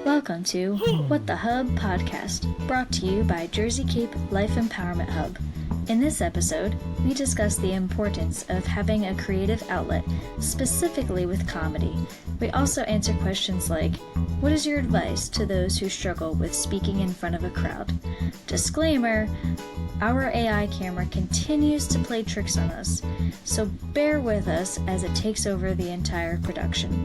Welcome to What the Hub podcast, brought to you by Jersey Cape Life Empowerment Hub. In this episode, we discuss the importance of having a creative outlet, specifically with comedy. We also answer questions like, what is your advice to those who struggle with speaking in front of a crowd? Disclaimer, our AI camera continues to play tricks on us, so bear with us as it takes over the entire production.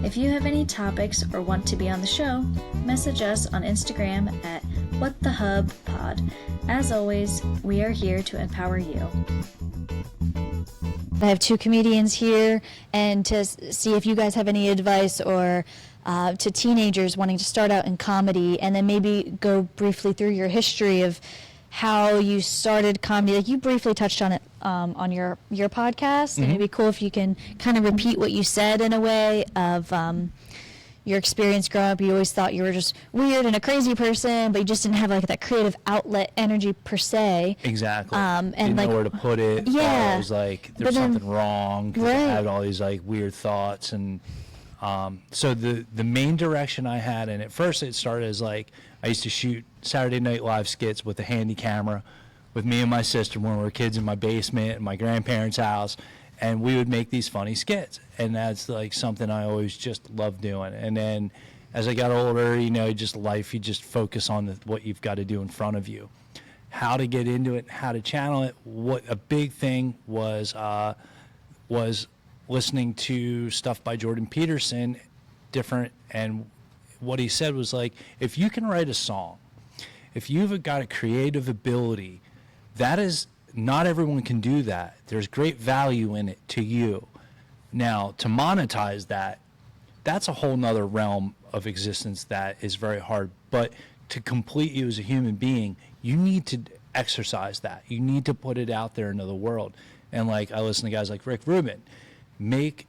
If you have any topics or want to be on the show, message us on Instagram at WhatTheHubPod. As always, we are here to empower you. I have two comedians here, and to see if you guys have any advice or to teenagers wanting to start out in comedy, and then maybe go briefly through your history of how you started comedy. Like, you briefly touched on it on your podcast, and it'd be cool if you can kind of repeat what you said in a way of your experience growing up. You always thought you were just weird and a crazy person, but you just didn't have like that creative outlet energy per se. Exactly. And didn't like, know where to put it. Yeah. It was like there's something wrong, because I Right. had all these like weird thoughts, and so the main direction I had, and at first it started as like I used to shoot Saturday Night Live skits with a handy camera with me and my sister when we were kids in my basement in my grandparents' house, and we would make these funny skits, and that's like something I always just loved doing. And then as I got older, you know, just life, you just focus on what you've got to do in front of you, how to get into it, how to channel it. What a big thing was listening to stuff by Jordan Peterson, different, and what he said was like, if you can write a song, if you've got a creative ability, that is, not everyone can do that. There's great value in it to you. Now, to monetize that, that's a whole nother realm of existence that is very hard. But to complete you as a human being, you need to exercise that. You need to put it out there into the world. And like, I listen to guys like Rick Rubin. Make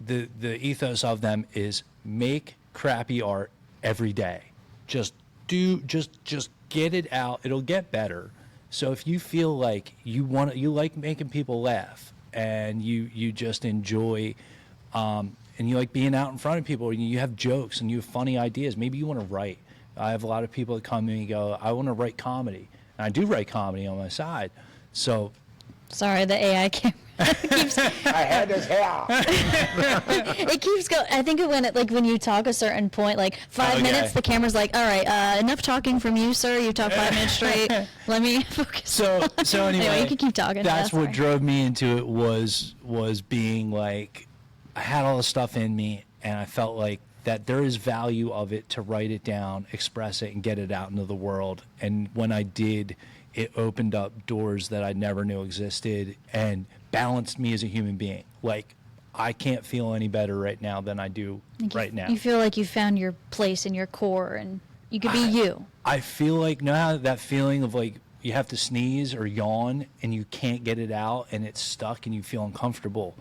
the ethos of them is make crappy art every day. Just get it out. It'll get better. So if you feel like you like making people laugh, and you just enjoy and you like being out in front of people, and you have jokes and you have funny ideas, maybe you want to write. I have a lot of people that come to me and go, I want to write comedy. And I do write comedy on my side. So sorry, the AI camera keeps. I had this hair. It keeps going. I think when you talk a certain point, like 5 minutes, the camera's like, all right, enough talking from you, sir. You talked 5 minutes straight. Let me focus. So anyway, you can keep talking. That's what drove me into it was being like, I had all the stuff in me, and I felt like that there is value of it to write it down, express it, and get it out into the world. And when I did, it opened up doors that I never knew existed and balanced me as a human being. Like, I can't feel any better right now than I do right now. You feel like you found your place in your core, and you could be you. I feel like now that feeling of like you have to sneeze or yawn and you can't get it out and it's stuck and you feel uncomfortable.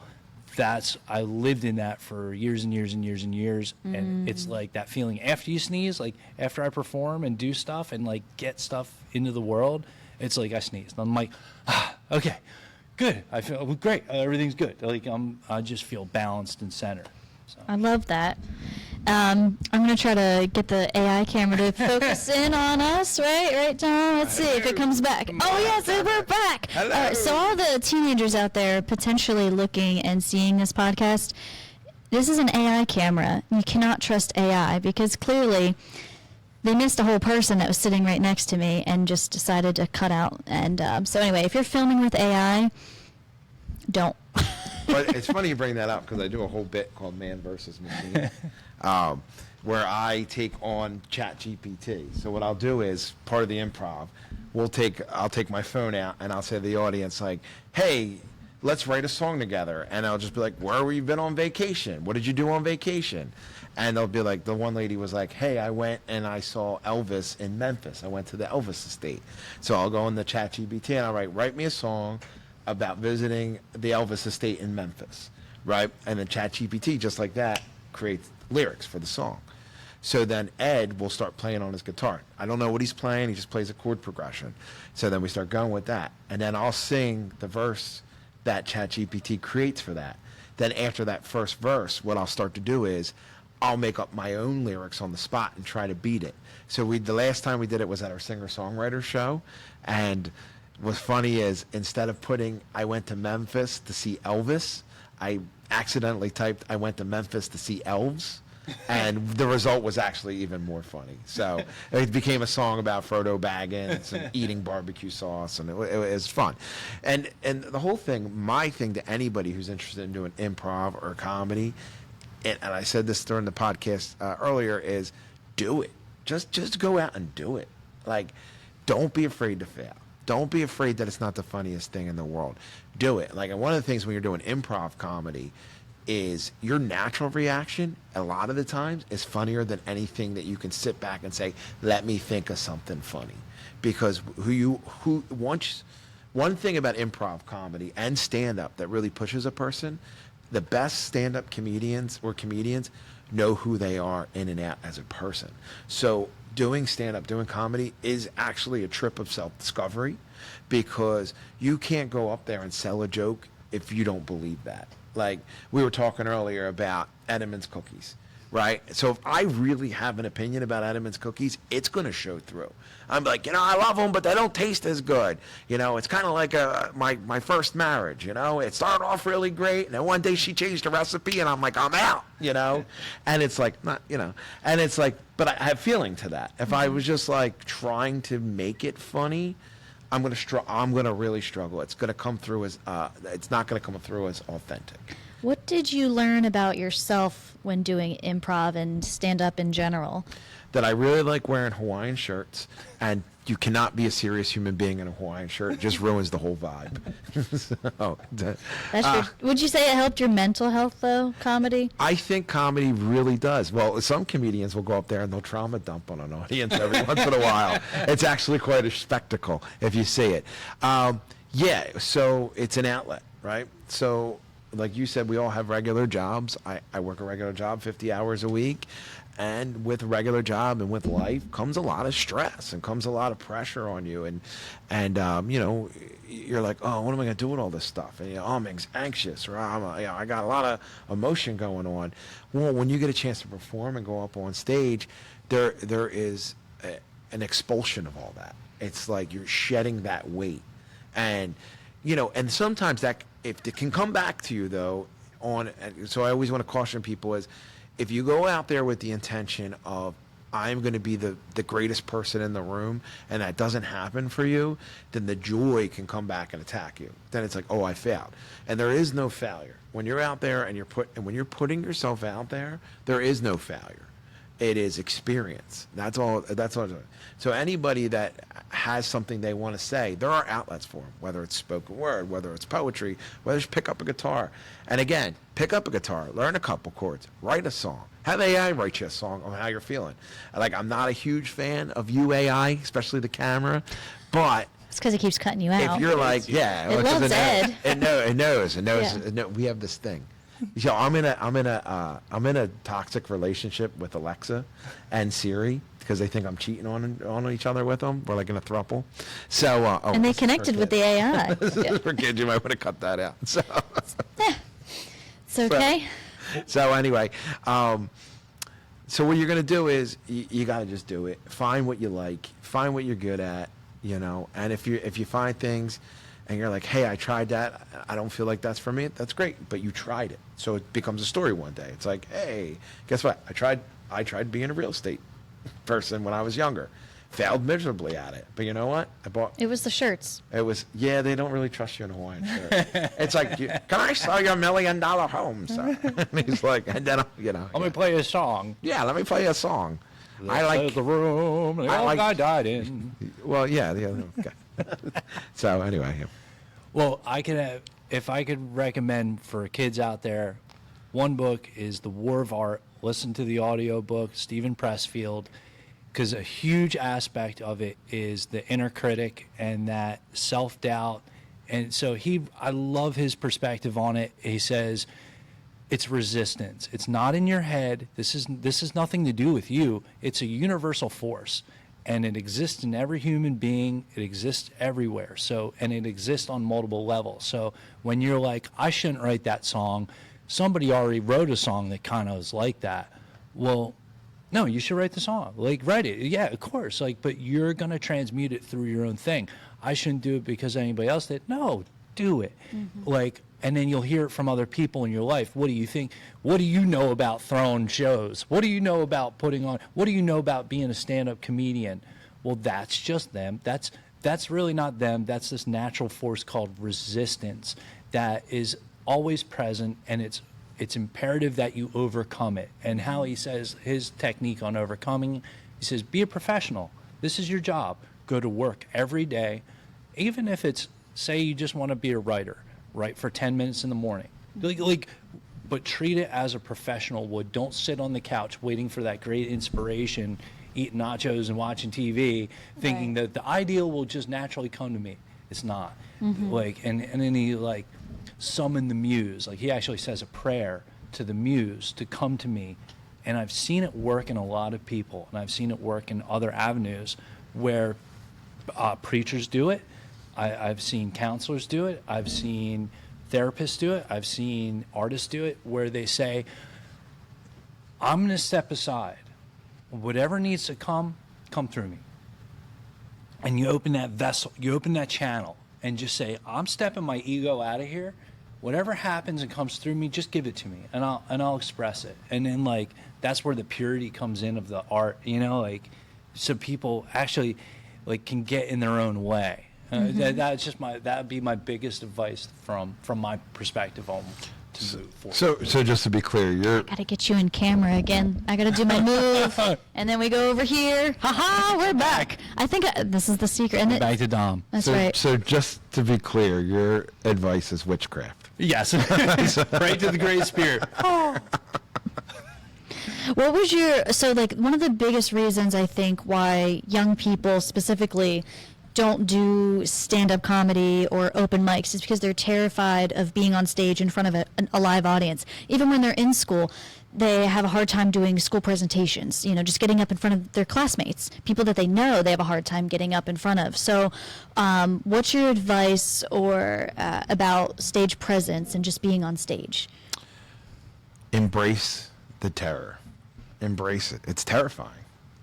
I lived in that for years and years and years and years. And it's like that feeling after you sneeze, like after I perform and do stuff and like get stuff into the world, it's like I sneezed. I'm like, okay, good. I feel great. Everything's good. Like I just feel balanced and centered. So. I love that. I'm going to try to get the AI camera to focus in on us, right, Tom? Let's see if it comes back. Oh, yes, we're back. All right, so all the teenagers out there potentially looking and seeing this podcast, this is an AI camera. You cannot trust AI, because clearly they missed a whole person that was sitting right next to me and just decided to cut out. And so anyway, if you're filming with AI, don't. But it's funny you bring that up, because I do a whole bit called Man versus Machine, where I take on ChatGPT. So what I'll do is, part of the improv, I'll take my phone out and I'll say to the audience, like, hey, let's write a song together. And I'll just be like, where have you been on vacation? What did you do on vacation? And they'll be like, the one lady was like, hey, I went and I saw Elvis in Memphis. I went to the Elvis estate. So I'll go in the ChatGPT and I'll write me a song about visiting the Elvis estate in Memphis, right? And then ChatGPT, just like that, creates lyrics for the song. So then Ed will start playing on his guitar. I don't know what he's playing. He just plays a chord progression. So then we start going with that. And then I'll sing the verse that ChatGPT creates for that. Then after that first verse, what I'll start to do is I'll make up my own lyrics on the spot and try to beat it. So the last time we did it was at our singer-songwriter show, and what's funny is instead of putting I went to Memphis to see Elvis, I accidentally typed I went to Memphis to see elves, and the result was actually even more funny. So it became a song about Frodo Baggins and eating barbecue sauce, and it was fun. And the whole thing, my thing to anybody who's interested in doing improv or comedy, and I said this during the podcast earlier, is do it. Just go out and do it. Like, don't be afraid to fail. Don't be afraid that it's not the funniest thing in the world. Do it. Like, and one of the things when you're doing improv comedy is your natural reaction a lot of the times is funnier than anything that you can sit back and say, let me think of something funny. Because one thing about improv comedy and stand-up that really pushes a person, the best stand-up comedians know who they are in and out as a person. So doing stand-up, doing comedy is actually a trip of self-discovery, because you can't go up there and sell a joke if you don't believe that. Like we were talking earlier about Edam's cookies, right? So if I really have an opinion about Edam's cookies, it's going to show through. I'm like, I love them, but they don't taste as good. It's kind of like my first marriage, It started off really great, and then one day she changed the recipe, and I'm like, I'm out, And it's like, not, and it's like, but I have feeling to that. If I was just like trying to make it funny, I'm gonna really struggle. It's gonna come through as it's not gonna come through as authentic. What did you learn about yourself when doing improv and stand-up in general? That I really like wearing Hawaiian shirts, and you cannot be a serious human being in a Hawaiian shirt. It just ruins the whole vibe. Would you say it helped your mental health, though, comedy? I think comedy really does. Well, some comedians will go up there and they'll trauma dump on an audience every once in a while. It's actually quite a spectacle if you see it. So it's an outlet, right? So like you said, we all have regular jobs. I work a regular job, 50 hours a week. And with a regular job and with life comes a lot of stress and comes a lot of pressure on you. And you're like, oh, what am I going to do with all this stuff? And I'm anxious, or I got a lot of emotion going on. Well, when you get a chance to perform and go up on stage, there is an expulsion of all that. It's like you're shedding that weight. And, and sometimes that, if it can come back to you, though, so I always want to caution people is, if you go out there with the intention of, I'm going to be the greatest person in the room, and that doesn't happen for you, then the joy can come back and attack you. Then it's like, oh, I failed. And there is no failure. When you're out there and when you're putting yourself out there is no failure. It is experience. That's all. So anybody that has something they want to say, there are outlets for them, whether it's spoken word, whether it's poetry, whether it's pick up a guitar. And again, pick up a guitar, learn a couple chords, write a song. Have AI write you a song on how you're feeling. Like, I'm not a huge fan of AI, especially the camera, but it's because it keeps cutting you out. If you're like, yeah, it loves Ed. It knows. Yeah. We have this thing. So I'm in a toxic relationship with Alexa and Siri because they think I'm cheating on each other with them. We're like in a throuple. So and they connected with the AI. For kids, you might want to cut that out. So it's okay. So anyway, so what you're gonna do is you gotta just do it. Find what you like. Find what you're good at. And if you find things and you're like, hey, I tried that, I don't feel like that's for me, that's great, but you tried it. So it becomes a story one day. It's like, hey, guess what? I tried being a real estate person when I was younger. Failed miserably at it. But you know what? It was the shirts. They don't really trust you in a Hawaiian shirt. It's like, can I sell you $1 million home, sir? And he's like, and then, Let me play a song. Yeah, let me play you a song. I like the room the old guy died in. Well, yeah. Okay. So anyway. Yeah. Well, if I could recommend for kids out there, one book is The War of Art. Listen to the audio book, Stephen Pressfield, because a huge aspect of it is the inner critic and that self-doubt. And so I love his perspective on it. He says, it's resistance. It's not in your head. This is nothing to do with you. It's a universal force, and it exists in every human being. It exists everywhere. And it exists on multiple levels. So when you're like, I shouldn't write that song, somebody already wrote a song that kind of is like that. Well, no, you should write the song. Like, write it. Yeah, of course. Like, but you're going to transmute it through your own thing. I shouldn't do it because anybody else did. No, do it. Like, and then you'll hear it from other people in your life. What do you think? What do you know about throwing shows? What do you know about putting on? What do you know about being a stand-up comedian? Well, that's just them. That's really not them. That's this natural force called resistance that is always present, and it's imperative that you overcome it. And how he says his technique on overcoming, he says, be a professional. This is your job. Go to work every day, even if it's, say you just want to be a writer, write for 10 minutes in the morning. But treat it as a professional would. Don't sit on the couch waiting for that great inspiration, eating nachos and watching TV, thinking that the ideal will just naturally come to me. It's not. Like, and then he like summon the muse. Like, he actually says a prayer to the muse to come to me. And I've seen it work in a lot of people, and I've seen it work in other avenues where preachers do it. I've seen counselors do it. I've seen therapists do it. I've seen artists do it, where they say, I'm going to step aside. Whatever needs to come through me. And you open that vessel, you open that channel, and just say, I'm stepping my ego out of here. Whatever happens and comes through me, just give it to me, and I'll express it. And then, like, that's where the purity comes in of the art, you know, like, so people actually, like, can get in their own way. That's just that'd be my biggest advice from my perspective on to move forward. So just to be clear, you're Gotta get you in camera again. I gotta do my move, and then we go over here. Haha, we're back. I think this is the secret. And Back to Dom. That's right. So just to be clear, your advice is witchcraft. Yes, right to the Great Spirit. What was one of the biggest reasons I think why young people specifically don't do stand-up comedy or open mics is because they're terrified of being on stage in front of a live audience. Even when they're in school, they have a hard time doing school presentations, just getting up in front of their classmates, people that they know they have a hard time getting up in front of. So what's your advice about stage presence and just being on stage? Embrace the terror. Embrace it. It's terrifying.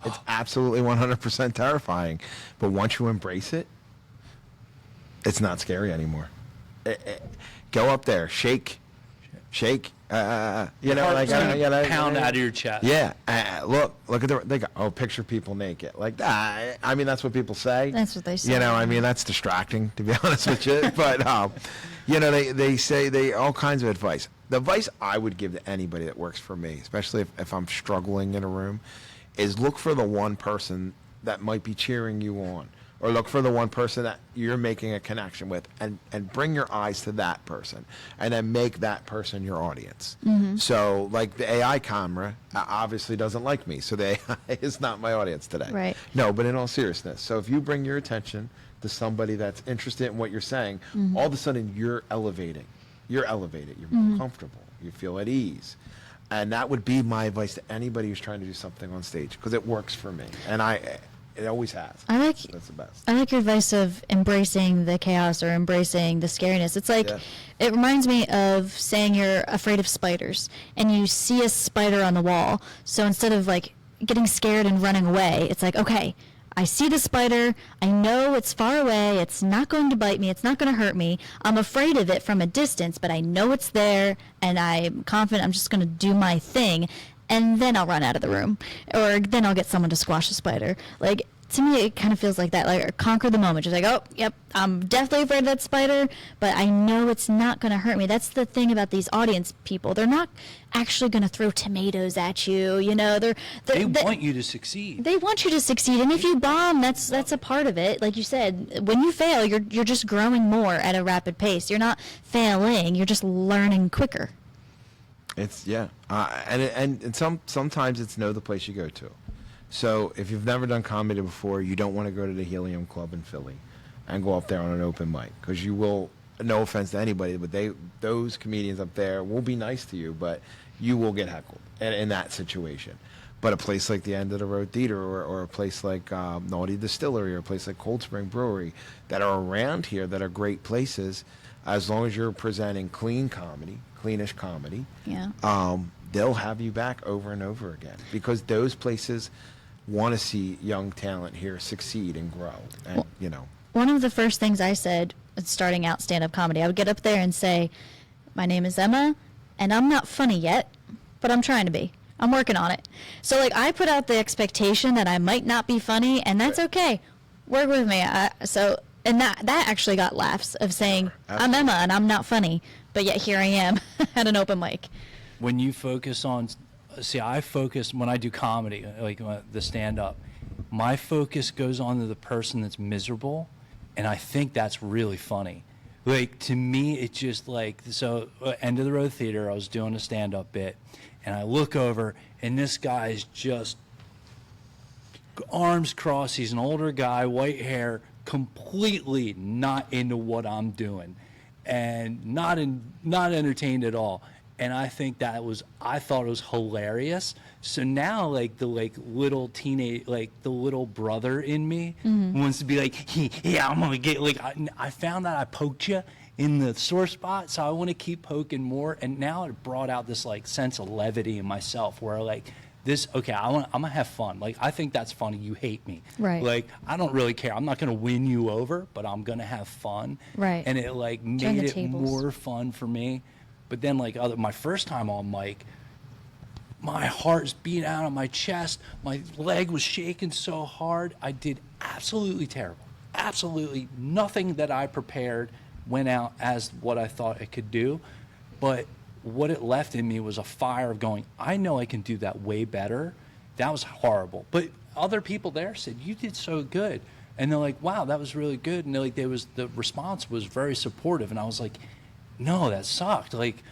It's absolutely 100% terrifying. But once you embrace it, it's not scary anymore. Go up there, shake. Pound out of your chest. Yeah. Look at they go, picture people naked. Like that. I mean, that's what people say. That's what they say. That's distracting, to be honest with you. But, they say all kinds of advice. The advice I would give to anybody that works for me, especially if I'm struggling in a room, is look for the one person that might be cheering you on, or look for the one person that you're making a connection with, and bring your eyes to that person, and then make that person your audience. So, like, the AI camera obviously doesn't like me, so the AI is not my audience today. Right. No, but in all seriousness, so if you bring your attention to somebody that's interested in what you're saying, all of a sudden you're elevating. You're elevated. You're more comfortable. You feel at ease. And that would be my advice to anybody who's trying to do something on stage, because it works for me, and it always has. That's the best. I like your advice of embracing the chaos or embracing the scariness. It's like, It reminds me of saying you're afraid of spiders, and you see a spider on the wall. So instead of like getting scared and running away, it's like, okay, I see the spider. I know it's far away. It's not going to bite me. It's not going to hurt me. I'm afraid of it from a distance, but I know it's there, and I'm confident I'm just going to do my thing, and then I'll run out of the room, or then I'll get someone to squash the spider. Like, to me, it kind of feels like that, like conquer the moment. Just like, oh, yep, I'm definitely afraid of that spider, but I know it's not going to hurt me. That's the thing about these audience people. They're not actually going to throw tomatoes at you. They want you to succeed. They want you to succeed, and if you bomb, that's a part of it. Like you said, when you fail, you're just growing more at a rapid pace. You're not failing. You're just learning quicker. It's and sometimes it's know the place you go to. So if you've never done comedy before, you don't want to go to the Helium Club in Philly and go up there on an open mic, because you will, no offense to anybody, but those comedians up there will be nice to you, but you will get heckled in that situation. But a place like the End of the Road Theater, or a place like Naughty Distillery, or a place like Cold Spring Brewery, that are around here that are great places, as long as you're presenting cleanish comedy, they'll have you back over and over again, because those places want to see young talent here succeed and grow. And, you know. One of the first things I said starting out stand-up comedy, I would get up there and say, my name is Emma, and I'm not funny yet, but I'm trying to be. I'm working on it. So, like, I put out the expectation that I might not be funny, and that's okay. Work with me. And that actually got laughs of saying, I'm Emma, and I'm not funny, but yet here I am at an open mic. When you focus on, I focus when I do comedy, like the stand-up, my focus goes on to the person that's miserable, and I think that's really funny. Like, to me, it's just like, so end of the road theater, I was doing a stand-up bit, and I look over, and this guy's just arms crossed. He's an older guy, white hair, completely not into what I'm doing, and not entertained at all. And I thought it was hilarious. So now, like, the little teenage, like the little brother in me wants to be like, yeah, I'm gonna get, like, I found that I poked you in the sore spot, so I want to keep poking more. And now it brought out this, like, sense of levity in myself, where, like, I'm gonna have fun. Like, I think that's funny. You hate me, right? Like, I don't really care. I'm not gonna win you over, but I'm gonna have fun, right? And it, like, made it more fun for me. But then, like, my first time on mic, my heart's beating out of my chest. My leg was shaking so hard. I did absolutely terrible. Absolutely nothing that I prepared went out as what I thought it could do. But what it left in me was a fire of going, I know I can do that way better. That was horrible. But other people there said, you did so good. And they're like, wow, that was really good. And the response was very supportive. And I was like, no, that sucked. Like,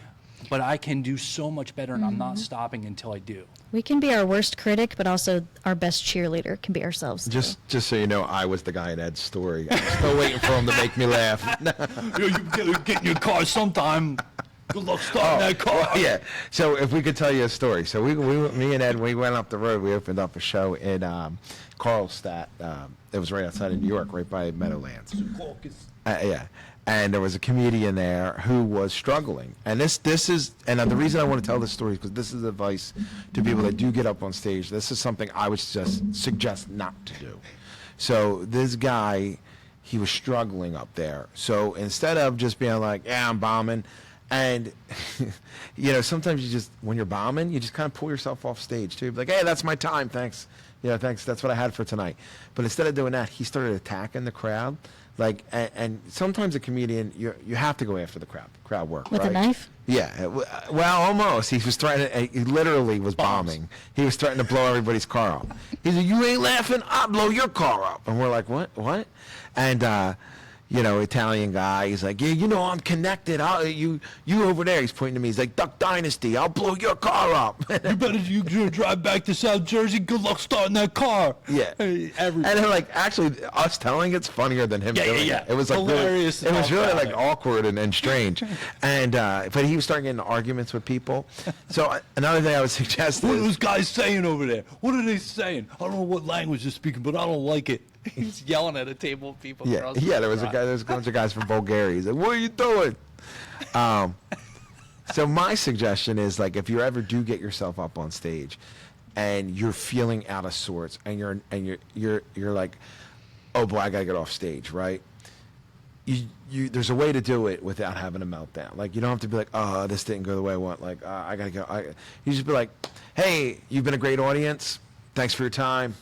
but I can do so much better, and I'm not stopping until I do. We can be our worst critic, but also our best cheerleader can be ourselves. Just so you know, I was the guy in Ed's story. I'm still waiting for him to make me laugh. You get in your car sometime. Good luck starting that car. Well, yeah. So if we could tell you a story. So me and Ed, we went up the road. We opened up a show in Carlstadt. It was right outside of New York, right by Meadowlands. Yeah. And there was a comedian there who was struggling. And this is, and the reason I want to tell this story is because this is advice to people that do get up on stage. This is something I would just suggest not to do. So this guy, he was struggling up there. So instead of just being like, yeah, I'm bombing, and, you know, sometimes you just, when you're bombing, you just kind of pull yourself off stage too. Be like, hey, that's my time, thanks. Yeah, thanks, that's what I had for tonight. But instead of doing that, he started attacking the crowd. Like, and sometimes a comedian, you have to go after the crowd work. With right? a knife? Yeah, well, almost. He was trying to, he literally was bombing. He was starting to blow everybody's car up. He said, you ain't laughing, I'll blow your car up. And we're like, what? And, you know, Italian guy, he's like, yeah, you know, I'm connected. You over there, he's pointing to me. He's like, Duck Dynasty, I'll blow your car up. You drive back to South Jersey. Good luck starting that car. Yeah. And then, like, actually, us telling it's funnier than him doing it. It was like hilarious. It was really like awkward and strange. And but he was starting getting into arguments with people. So another thing I would suggest What are is, those guys saying over there? What are they saying? I don't know what language they're speaking, but I don't like it. He's yelling at a table of people. there was a bunch of guys from Bulgaria. He's like, what are you doing? So my suggestion is, like, if you ever do get yourself up on stage and you're feeling out of sorts and you're like, oh boy, I gotta get off stage, right? There's a way to do it without having a meltdown. Like, you don't have to be like, oh, this didn't go the way I want. Like, I gotta go. You just be like, hey, you've been a great audience. Thanks for your time.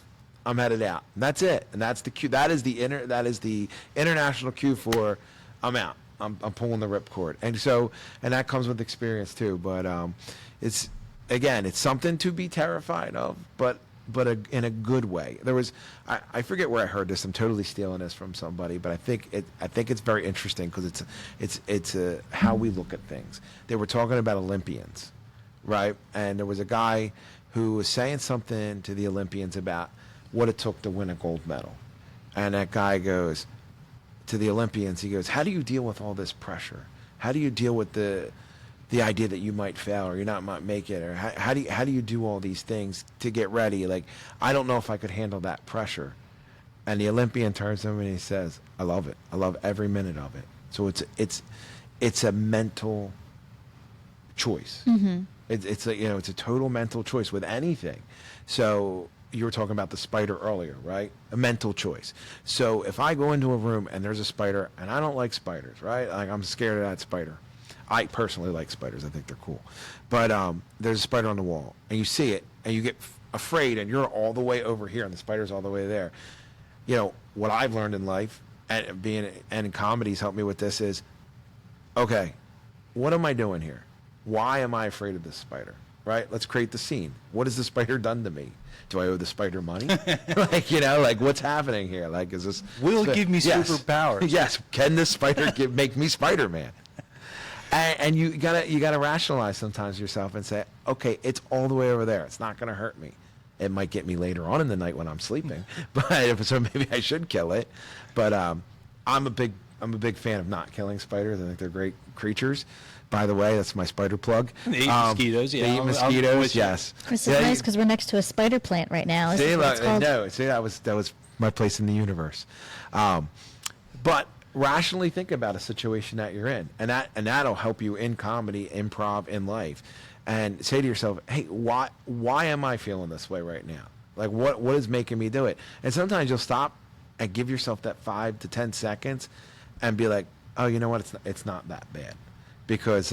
I'm headed out. And that's it. And that's the cue. That is the international cue for I'm out. I'm pulling the ripcord. And that comes with experience too. But it's something to be terrified of, but in a good way. There was, I forget where I heard this. I'm totally stealing this from somebody, but I think it's very interesting because it's how we look at things. They were talking about Olympians, right? And there was a guy who was saying something to the Olympians about what it took to win a gold medal. And that guy goes to the Olympians, he goes, how do you deal with all this pressure? How do you deal with the idea that you might fail or you might make it? Or how do you do all these things to get ready? Like, I don't know if I could handle that pressure. And the Olympian turns to him and he says, I love it. I love every minute of it. So it's a mental choice. Mm-hmm. It's a, it's a total mental choice with anything. So you were talking about the spider earlier, right? A mental choice. So if I go into a room and there's a spider, and I don't like spiders, right? Like, I'm scared of that spider. I personally like spiders. I think they're cool. But there's a spider on the wall, and you see it, and you get afraid, and you're all the way over here, and the spider's all the way there. What I've learned in life, and comedies helped me with this, is, okay, what am I doing here? Why am I afraid of this spider? Right? Let's create the scene. What has the spider done to me? Do I owe the spider money? What's happening here? Like, is this... Will it give me superpowers? Yes. Can this spider make me Spider-Man? And you gotta rationalize sometimes yourself and say, okay, it's all the way over there. It's not gonna hurt me. It might get me later on in the night when I'm sleeping, so maybe I should kill it. But I'm a big fan of not killing spiders. I think they're great creatures. By the way, that's my spider plug. They eat mosquitoes, yeah. They eat mosquitoes, yes. This is nice because we're next to a spider plant right now. See, that was my place in the universe. But rationally think about a situation that you're in, and that'll help you in comedy, improv, in life, and say to yourself, hey, why am I feeling this way right now? Like, what is making me do it? And sometimes you'll stop and give yourself that 5 to 10 seconds and be like, oh, you know what, it's not that bad. Because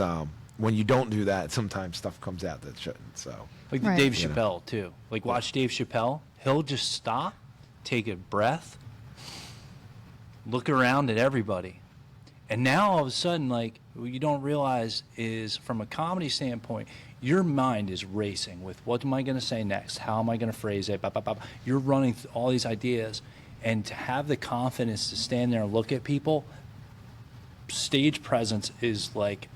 when you don't do that, sometimes stuff comes out that shouldn't. So, like Right. Dave Chappelle too. Like, watch Dave Chappelle. He'll just stop, take a breath, look around at everybody, and now all of a sudden, like, what you don't realize is, from a comedy standpoint, your mind is racing with, what am I going to say next? How am I going to phrase it? Bah, bah, bah. You're running all these ideas, and to have the confidence to stand there and look at people. Stage presence is like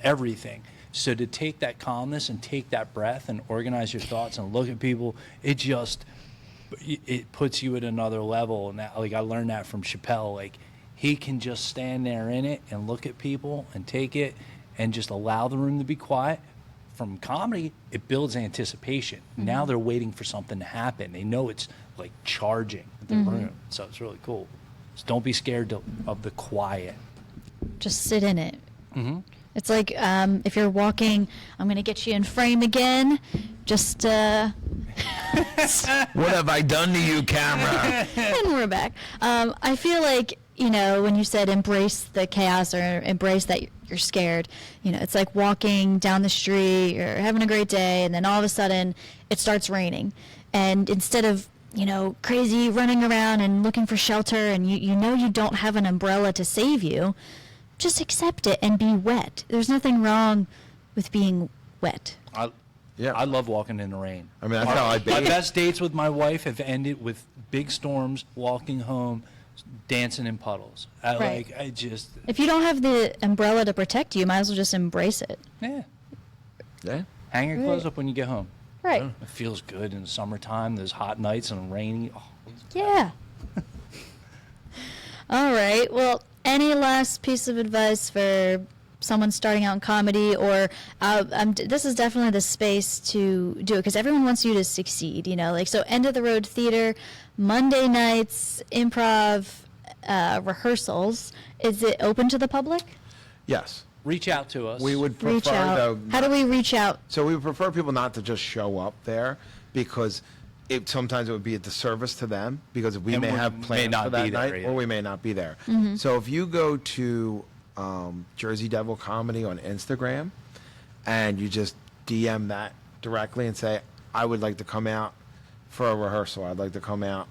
everything. So to take that calmness and take that breath and organize your thoughts and look at people, it puts you at another level. And that, like, I learned that from Chappelle. Like, he can just stand there in it and look at people and take it and just allow the room to be quiet. From comedy, it builds anticipation. Now they're waiting for something to happen. They know it's like charging the room. So it's really cool. So don't be scared of the quiet. Just sit in it. It's like if you're walking, I'm going to get you in frame again. Just, what have I done to you, camera? and we're back. I feel like, when you said embrace the chaos or embrace that you're scared, it's like walking down the street or having a great day, and then all of a sudden it starts raining. And instead of crazy running around and looking for shelter, and you don't have an umbrella to save you, just accept it and be wet. There's nothing wrong with being wet. I love walking in the rain. I mean, that's how I My bathe. best dates with my wife have ended with big storms, walking home, dancing in puddles. Right. If If you don't have the umbrella to protect you, might as well just embrace it. Yeah. hang your clothes up when you get home. Right. It feels good in the summertime. There's hot nights and rainy. Oh, Yeah. All right. Well, any last piece of advice for someone starting out in comedy, or this is definitely the space to do it because everyone wants you to succeed, so end of the road theater, Monday nights, improv, rehearsals. Is it open to the public? Yes. reach out to us. We would Reach prefer, out. though. How do we reach out? So we would prefer people not to just show up there because sometimes it would be a disservice to them because we And may we have may plans not for be that there, night yeah. or we may not be there. So if you go to Jersey Devil Comedy on Instagram and you just DM that directly and say, I would like to come out for a rehearsal. I'd like to come out,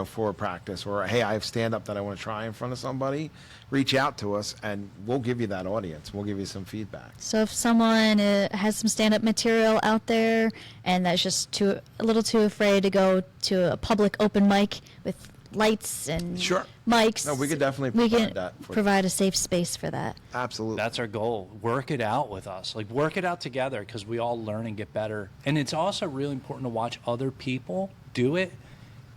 for a practice, or hey, I have stand-up that I want to try in front of somebody. Reach out to us, and we'll give you that audience. We'll give you some feedback. So if someone has some stand-up material out there and that's just a little too afraid to go to a public open mic with lights and Sure. mics, No, we could definitely we provide can that for you. provide a safe space for that. Absolutely. That's our goal. Work it out with us. Like, work it out together because we all learn and get better. And it's also really important to watch other people do it.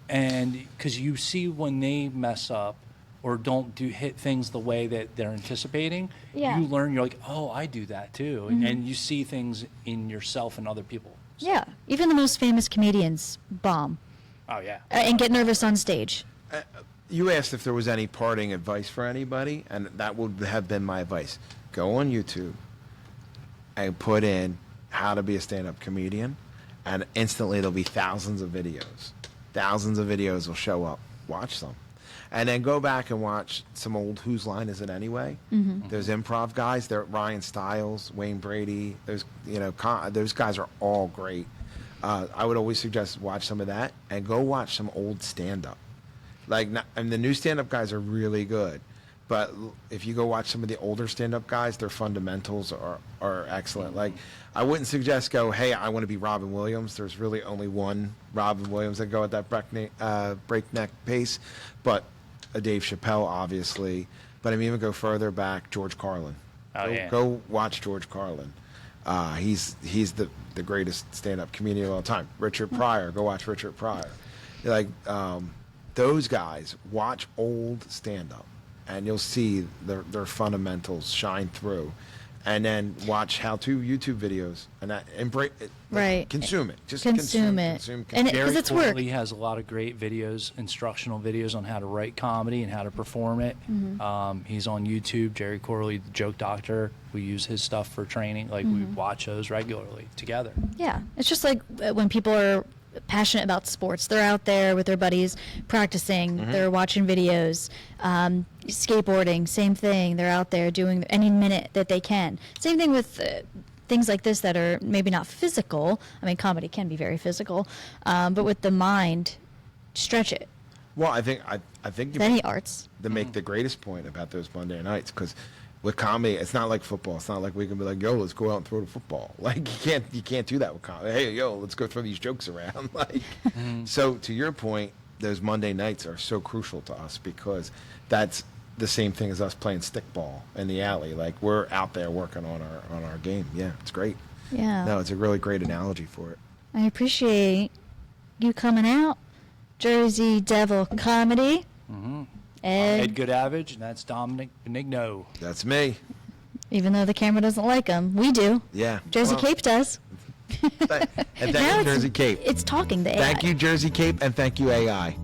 And because you see when they mess up or don't hit things the way that they're anticipating, Yeah. you learn, you're like, oh, I do that too. And you see things in yourself and other people. Yeah, even the most famous comedians bomb Oh, yeah. and get nervous on stage. You asked if there was any parting advice for anybody, and that would have been my advice. Go on YouTube and put in how to be a stand-up comedian, and instantly there'll be thousands of videos. Thousands of videos will show up. Watch them. And then go back and watch some old Whose Line Is It Anyway? Those improv guys, they're Ryan Stiles, Wayne Brady. Those those guys are all great. I would always suggest watch some of that and go watch some old stand-up. And the new stand-up guys are really good, but if you go watch some of the older stand-up guys, their fundamentals are excellent. Like, I wouldn't suggest hey, I want to be Robin Williams. There's really only one Robin Williams that go at that breakneck pace, but a Dave Chappelle, obviously. But I mean, even go further back, George Carlin. Go watch George Carlin. He's the greatest stand-up comedian of all time. Richard Pryor. Go watch Richard Pryor. Those guys, watch old stand-up, and you'll see their fundamentals shine through. And then watch how-to YouTube videos, and consume it. Just consume it. And because it's work. He has a lot of great videos, instructional videos on how to write comedy and how to perform it. He's on YouTube. Jerry Corley, the Joke Doctor. We use his stuff for training. We watch those regularly together. Yeah, it's just like when people are passionate about sports, they're out there with their buddies practicing, they're watching videos. Skateboarding, same thing, they're out there doing any minute that they can. Same thing with things like this that are maybe not physical. I mean, comedy can be very physical, but with the mind, stretch it. Well, I think Any arts. to make the greatest point about those Monday nights, because with comedy, it's not like football. It's not like we can be like, yo, let's go out and throw the football. You can't do that with comedy. Hey, yo, let's go throw these jokes around. So to your point, those Monday nights are so crucial to us, because that's the same thing as us playing stickball in the alley. We're out there working on our game. Yeah, it's great. Yeah. No, it's a really great analogy for it. I appreciate you coming out. Jersey Devil Comedy. Ed Goodavage, and that's Dominic Benigno. That's me. Even though the camera doesn't like him, we do. Yeah. Jersey Cape does. And thank you, Jersey Cape. It's talking to AI. Thank you, Jersey Cape, and thank you, AI.